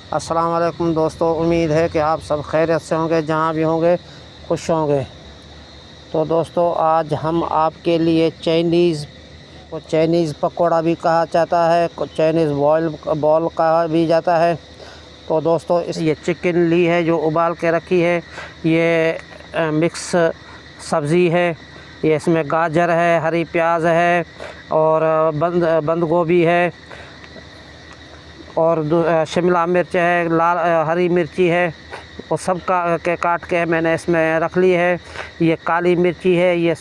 अस्सलाम वालेकुम दोस्तों, उम्मीद है कि आप सब खैरियत से होंगे, जहाँ भी होंगे खुश होंगे। तो दोस्तों, आज हम आपके लिए चाइनीज़ पकौड़ा भी कहा जाता है, चाइनीज़ बॉल कहा भी जाता है। तो दोस्तों, ये चिकन ली है जो उबाल के रखी है। ये मिक्स सब्ज़ी है। ये इसमें गाजर है, हरी प्याज है और बंद गोभी है और शिमला मिर्च है, लाल हरी मिर्ची है। और सब के काट के मैंने इसमें रख ली है। ये काली मिर्ची है, ये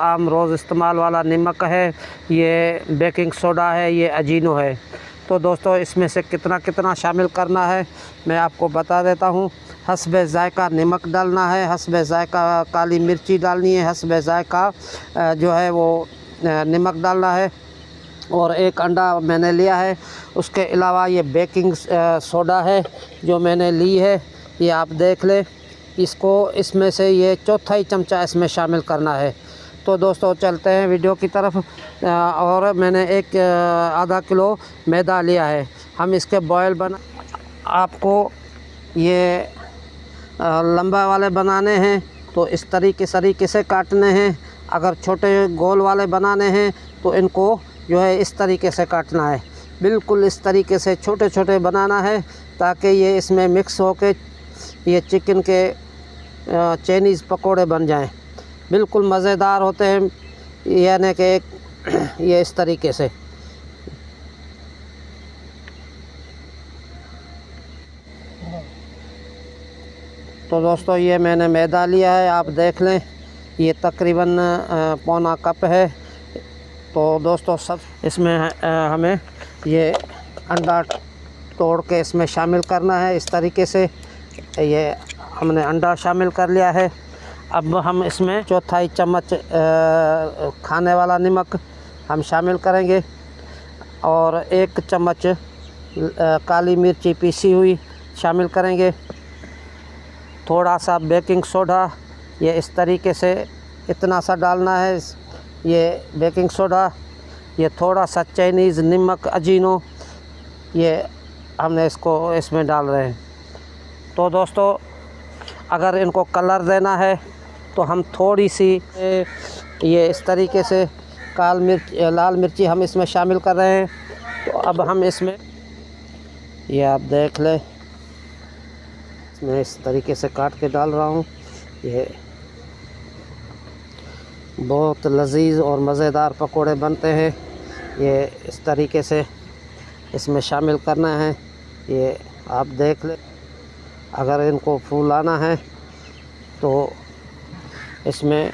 आम रोज़ इस्तेमाल वाला नमक है, ये बेकिंग सोडा है, ये अजीनो है। तो दोस्तों, इसमें से कितना कितना शामिल करना है मैं आपको बता देता हूँ। हस्बे ज़ायका नमक डालना है, हस्बे ज़ायका काली मिर्ची डालनी है, हस्बे ज़ायका जो है वो नमक डालना है और एक अंडा मैंने लिया है। उसके अलावा ये बेकिंग सोडा है जो मैंने ली है, ये आप देख लें। इसमें से ये चौथाई चमचा इसमें शामिल करना है। तो दोस्तों, चलते हैं वीडियो की तरफ। और मैंने एक आधा किलो मैदा लिया है। हम इसके बॉयल आपको ये लंबा वाले बनाने हैं तो इस तरीके से काटने हैं। अगर छोटे गोल वाले बनाने हैं तो इनको जो है इस तरीके से काटना है। बिल्कुल इस तरीके से छोटे छोटे बनाना है ताकि ये इसमें मिक्स होके ये चिकन के चाइनीज़ पकोड़े बन जाएं। बिल्कुल मज़ेदार होते हैं, यानी कि ये इस तरीके से। तो दोस्तों, ये मैंने मैदा लिया है, आप देख लें। ये तकरीबन पौना कप है। तो दोस्तों, सब इसमें हमें ये अंडा तोड़ के इसमें शामिल करना है। इस तरीके से ये हमने अंडा शामिल कर लिया है। अब हम इसमें चौथाई चम्मच खाने वाला नमक हम शामिल करेंगे और 1 चम्मच काली मिर्ची पीसी हुई शामिल करेंगे। थोड़ा सा बेकिंग सोडा, ये इस तरीके से इतना सा डालना है। ये बेकिंग सोडा, ये थोड़ा सा चाइनीज़ नमक अजीनो, ये हमने इसमें डाल रहे हैं। तो दोस्तों, अगर इनको कलर देना है तो हम थोड़ी सी ये इस तरीके से लाल मिर्ची हम इसमें शामिल कर रहे हैं। तो अब हम इसमें ये आप देख लें, इसमें इस तरीके से काट के डाल रहा हूँ। ये बहुत लजीज और मज़ेदार पकोड़े बनते हैं। ये इस तरीके से इसमें शामिल करना है। ये आप देख लें। अगर इनको फूलाना है तो इसमें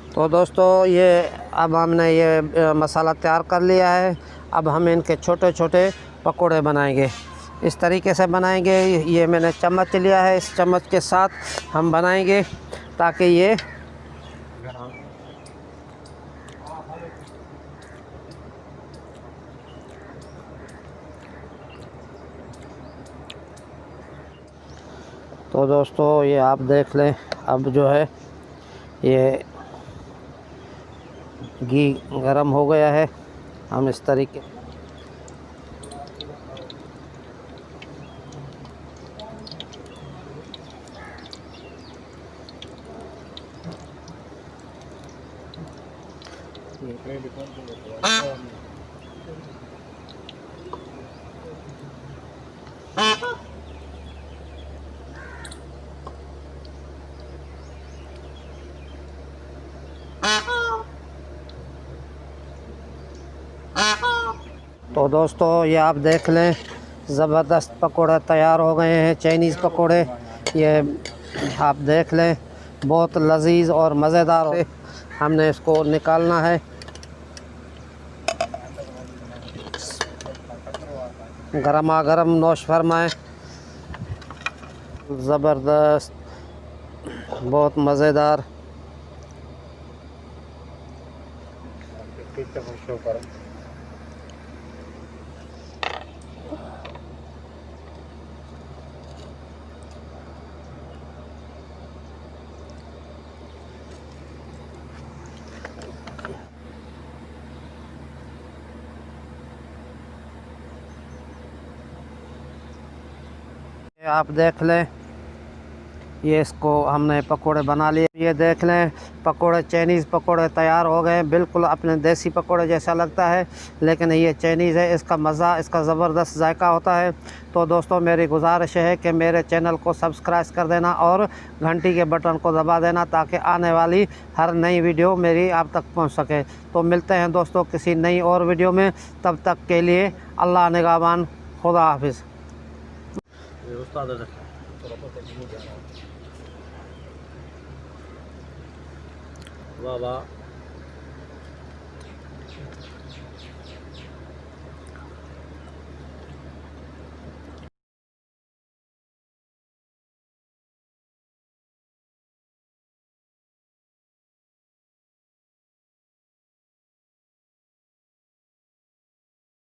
तो दोस्तों, ये अब हमने ये मसाला तैयार कर लिया है। अब हम इनके छोटे छोटे पकोड़े बनाएंगे। इस तरीके से बनाएंगे। ये मैंने चम्मच लिया है, इस चम्मच के साथ हम बनाएंगे ताकि ये तो दोस्तों, ये आप देख लें। अब जो है ये घी गरम हो गया है। हम इस तरीके तो दोस्तों, ये आप देख लें, ज़बरदस्त पकोड़े तैयार हो गए हैं, चाइनीज़ पकोड़े। ये आप देख लें, बहुत लजीज और मज़ेदार। हमने इसको निकालना है। गरमा गरम नोश फरमाएँ। ज़बरदस्त, बहुत मज़ेदार। आप देख लें, ये इसको हमने पकोड़े बना लिए। ये देख लें, पकोड़े चाइनीज़ पकोड़े तैयार हो गए। बिल्कुल अपने देसी पकोड़े जैसा लगता है, लेकिन ये चाइनीज़ है। इसका मज़ा, इसका ज़बरदस्त जायका होता है। तो दोस्तों, मेरी गुजारिश है कि मेरे चैनल को सब्सक्राइब कर देना और घंटी के बटन को दबा देना, ताकि आने वाली हर नई वीडियो मेरी आप तक पहुंच सके। तो मिलते हैं दोस्तों किसी नई और वीडियो में। तब तक के लिए अल्लाह निगहबान, खुदा हाफिज़। वाह वाह।